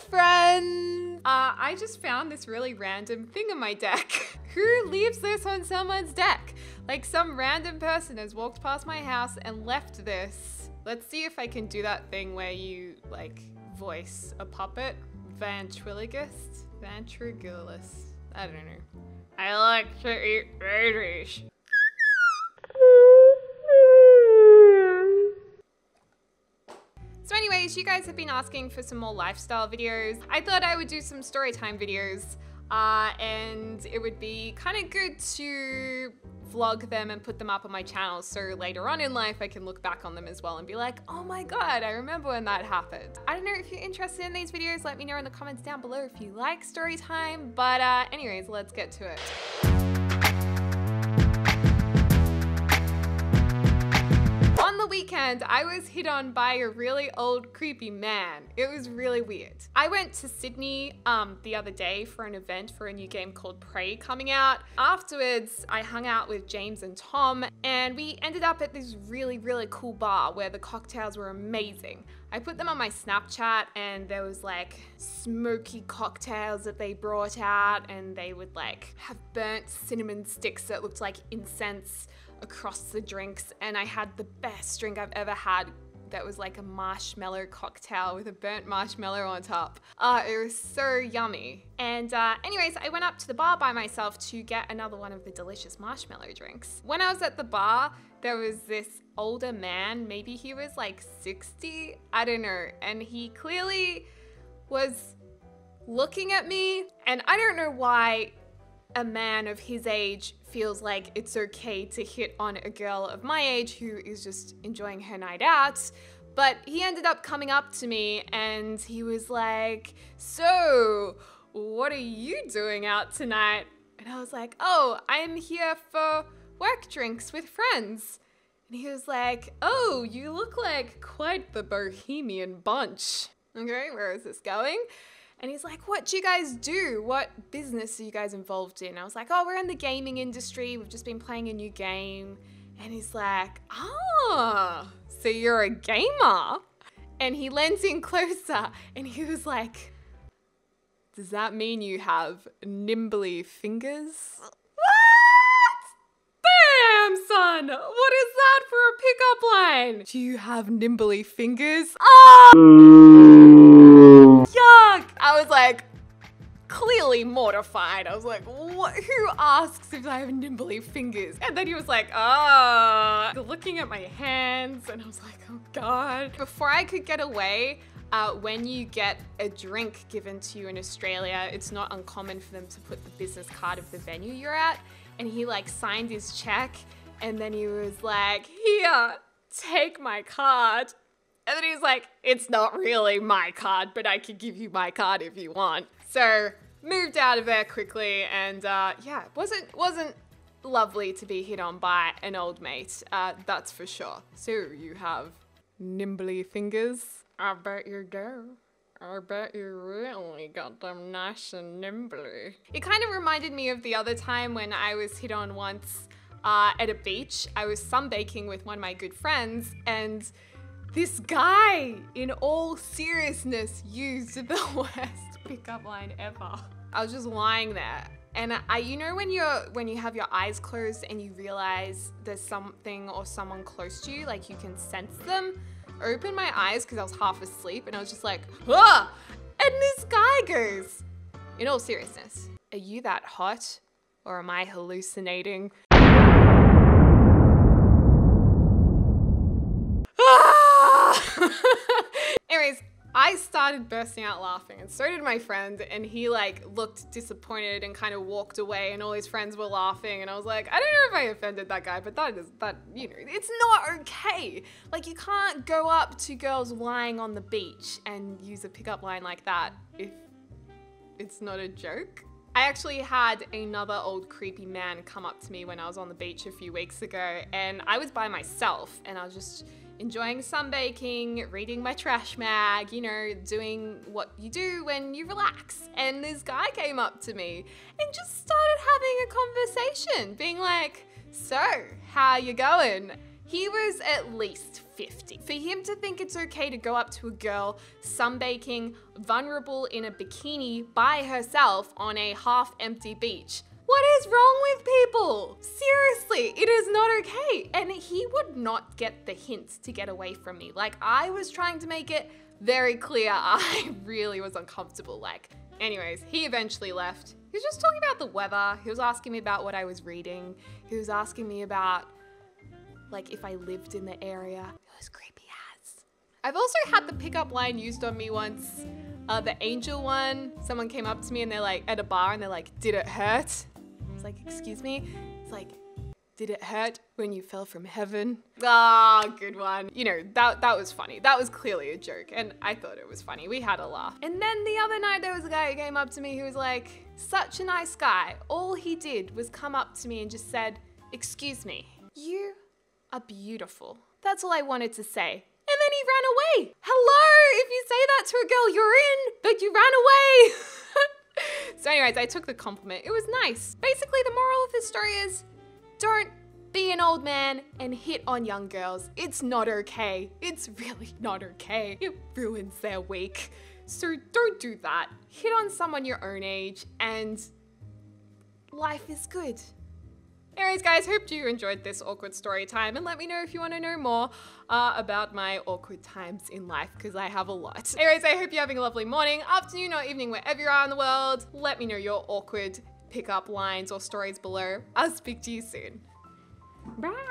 friends! I just found this really random thing on my deck. Who leaves this on someone's deck? Like some random person has walked past my house and left this. Let's see if I can do that thing where you like voice a puppet. Ventriloquist? Ventriloquist. I don't know. I like to eat babies. So anyways, you guys have been asking for some more lifestyle videos. I thought I would do some storytime videos and it would be kind of good to vlog them and put them up on my channel so later on in life I can look back on them as well and be like, oh my god, I remember when that happened. I don't know if you're interested in these videos, let me know in the comments down below if you like story time, but anyways, let's get to it. On the weekend, I was hit on by a really old creepy man. It was really weird. I went to Sydney the other day for an event for a new game called Prey coming out. Afterwards, I hung out with James and Tom and we ended up at this really, really cool bar where the cocktails were amazing. I put them on my Snapchat and there was like smoky cocktails that they brought out and they would like have burnt cinnamon sticks that looked like incense across the drinks, and I had the best drink I've ever had that was like a marshmallow cocktail with a burnt marshmallow on top. It was so yummy. And anyways, I went up to the bar by myself to get another one of the delicious marshmallow drinks. When I was at the bar, there was this older man, maybe he was like 60, I don't know, and he clearly was looking at me, and I don't know why a man of his age feels like it's okay to hit on a girl of my age who is just enjoying her night out. But he ended up coming up to me and he was like, so what are you doing out tonight? And I was like, oh, I'm here for work drinks with friends. And he was like, oh, you look like quite the bohemian bunch. Okay, where is this going? And he's like, what do you guys do? What business are you guys involved in? I was like, oh, we're in the gaming industry. We've just been playing a new game. And he's like, ah, so you're a gamer? And he leans in closer and he was like, does that mean you have nimbly fingers? What? Damn, son, what is that for a pickup line? Do you have nimbly fingers? Oh! Yuck! I was like, clearly mortified. I was like, what? Who asks if I have nimbly fingers? And then he was like, looking at my hands, and I was like, oh god. Before I could get away, when you get a drink given to you in Australia, it's not uncommon for them to put the business card of the venue you're at. And he like signed his check, and then he was like, here, take my card. And then he's like, it's not really my card, but I can give you my card if you want. So moved out of there quickly, and yeah, it wasn't lovely to be hit on by an old mate, that's for sure. So you have nimbly fingers? I bet you do. I bet you really got them nice and nimbly. It kind of reminded me of the other time when I was hit on once at a beach. I was sunbaking with one of my good friends, and this guy, in all seriousness, used the worst pickup line ever. I was just lying there, and you know when you have your eyes closed and you realize there's something or someone close to you, like you can sense them? I opened my eyes because I was half asleep, and I was just like, ah! And this guy goes, in all seriousness, are you that hot, or am I hallucinating? Anyways, I started bursting out laughing, and so did my friend, and he like looked disappointed and kind of walked away, and all his friends were laughing, and I was like, I don't know if I offended that guy, but you know, it's not okay. Like, you can't go up to girls lying on the beach and use a pickup line like that if it's not a joke. I actually had another old creepy man come up to me when I was on the beach a few weeks ago, and I was by myself, and I was just enjoying sunbaking, reading my trash mag, you know, doing what you do when you relax. And this guy came up to me and just started having a conversation, being like, so, how you going? He was at least 50. For him to think it's okay to go up to a girl sunbaking, vulnerable in a bikini by herself on a half-empty beach. What is wrong with people? Seriously, it is not okay. And he would not get the hints to get away from me. Like, I was trying to make it very clear I really was uncomfortable. Like, anyways, he eventually left. He was just talking about the weather. He was asking me about what I was reading. He was asking me about, like, if I lived in the area. It was creepy as. I've also had the pickup line used on me once. The angel one. Someone came up to me and they're like, at a bar, and they're like, did it hurt? I was like, excuse me? It's like, did it hurt when you fell from heaven? Ah, good one. You know, that was funny. That was clearly a joke, and I thought it was funny. We had a laugh. And then the other night there was a guy who came up to me who was like, such a nice guy. All he did was come up to me and just said, excuse me, you are beautiful. That's all I wanted to say. And then he ran away. Hello, if you say that to a girl, you're in, but you ran away. So anyways, I took the compliment. It was nice. Basically, the moral of this story is, don't be an old man and hit on young girls. It's not okay. It's really not okay. It ruins their week. So don't do that. Hit on someone your own age and life is good. Anyways, guys, hope you enjoyed this awkward story time, and let me know if you want to know more about my awkward times in life, because I have a lot. Anyways, I hope you're having a lovely morning, afternoon, or evening, wherever you are in the world. Let me know your awkward pickup lines or stories below. I'll speak to you soon. Bye.